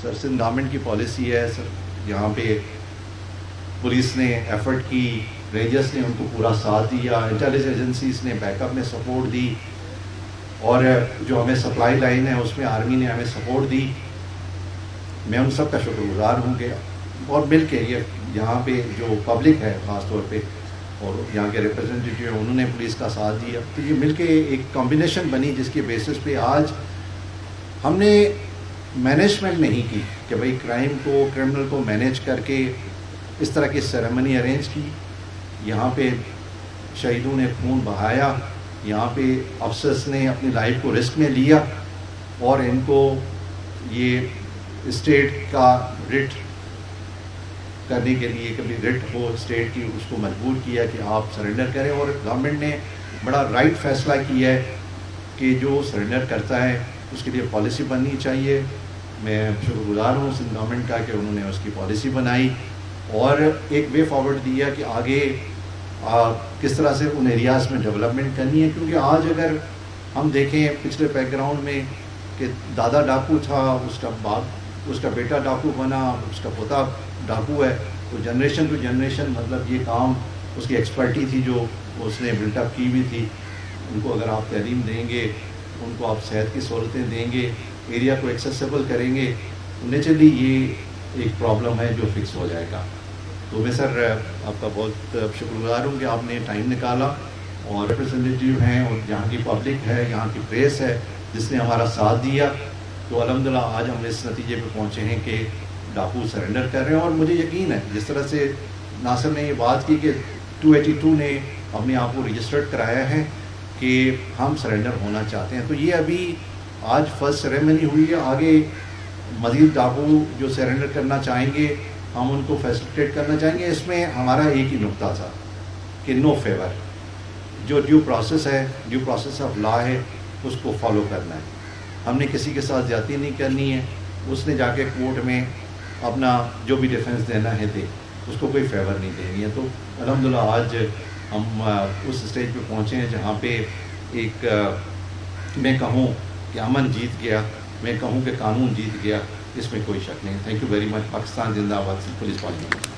سر Sindh government کی policy ہے سر، یہاں پہ پولیس نے ایفرٹ کی، رینجرز نے ان کو پورا ساتھ دیا، انٹیلیجنس ایجنسیز نے بیک اپ میں سپورٹ دی، اور جو ہمیں سپلائی لائن ہے اس میں آرمی نے ہمیں سپورٹ دی. میں ان سب کا شکر گزار ہوں کہ اور مل کے یہاں پہ جو پبلک ہے خاص طور پہ اور یہاں کے ریپرزنٹیٹیو ہیں انہوں نے پولیس کا ساتھ دیا. تو یہ مل کے ایک کمبینیشن بنی جس کے بیسس پہ آج ہم نے مینجمنٹ نہیں کی کہ بھئی کرمنل کو مینیج کر کے اس طرح کی سیریمنی ارینج کی. یہاں پہ شہیدوں نے خون بہایا، یہاں پہ افسرس نے اپنی لائف کو رسک میں لیا اور ان کو یہ اسٹیٹ کا رٹ کرنے کے لیے کبھی رٹ ہو اسٹیٹ کی اس کو مجبور کیا کہ آپ سرنڈر کریں. اور گورنمنٹ نے بڑا رائٹ فیصلہ کیا ہے کہ جو سرنڈر کرتا ہے اس کے لیے پالیسی بننی چاہیے. میں شکر گزار ہوں سندھ گورنمنٹ کا کہ انہوں نے اس کی پالیسی بنائی اور ایک وے فارورڈ دیا کہ آگے کس طرح سے ان ایریاز میں ڈیولپمنٹ کرنی ہے. کیونکہ آج اگر ہم دیکھیں پچھلے بیک گراؤنڈ میں کہ دادا ڈاکو تھا، اس کا بیٹا ڈاکو بنا، اس کا پوتا ڈاکو ہے، تو جنریشن ٹو جنریشن مطلب یہ کام اس کی ایکسپرٹی تھی جو اس نے بلٹ اپ کی ہوئی تھی. ان کو اگر آپ تعلیم دیں گے، ان کو آپ صحت کی سہولتیں دیں گے، ایریا کو ایکسیسیبل کریں گے، نیچرلی یہ ایک پرابلم ہے جو فکس ہو جائے گا. تو میں سر آپ کا بہت شکر گزار ہوں کہ آپ نے ٹائم نکالا اور ریپرزنٹیٹیو ہیں اور یہاں کی پبلک ہے، یہاں کی پریس ہے جس نے ہمارا ساتھ دیا. تو الحمدللہ آج ہم اس نتیجے پہ پہنچے ہیں کہ ڈاکو سرنڈر کر رہے ہیں. اور مجھے یقین ہے جس طرح سے ناصر نے یہ بات کی کہ 282 نے اپنے آپ کو رجسٹرڈ کرایا ہے کہ ہم سرنڈر ہونا چاہتے ہیں. تو یہ ابھی آج فرسٹ سیریمنی ہوئی ہے، آگے مزید ڈاکو جو سرنڈر کرنا چاہیں گے ہم ان کو فیسلٹیٹ کرنا چاہیں گے. اس میں ہمارا ایک ہی نقطہ تھا کہ نو فیور، جو ڈیو پروسیس ہے، ڈیو پروسیس آف لا ہے، اس کو فالو کرنا ہے. ہم نے کسی کے ساتھ زیادتی نہیں کرنی ہے. اس نے جا کے کورٹ میں اپنا جو بھی ڈیفینس دینا ہے دے، اس کو کوئی فیور نہیں دینی ہے. تو الحمدللہ آج ہم اس اسٹیج پہ پہنچے ہیں جہاں پہ ایک میں کہوں کہ امن جیت گیا، میں کہوں کہ قانون جیت گیا، اس میں کوئی شک نہیں. Thank you very much. Pakistan زندہ باد. Police parliament.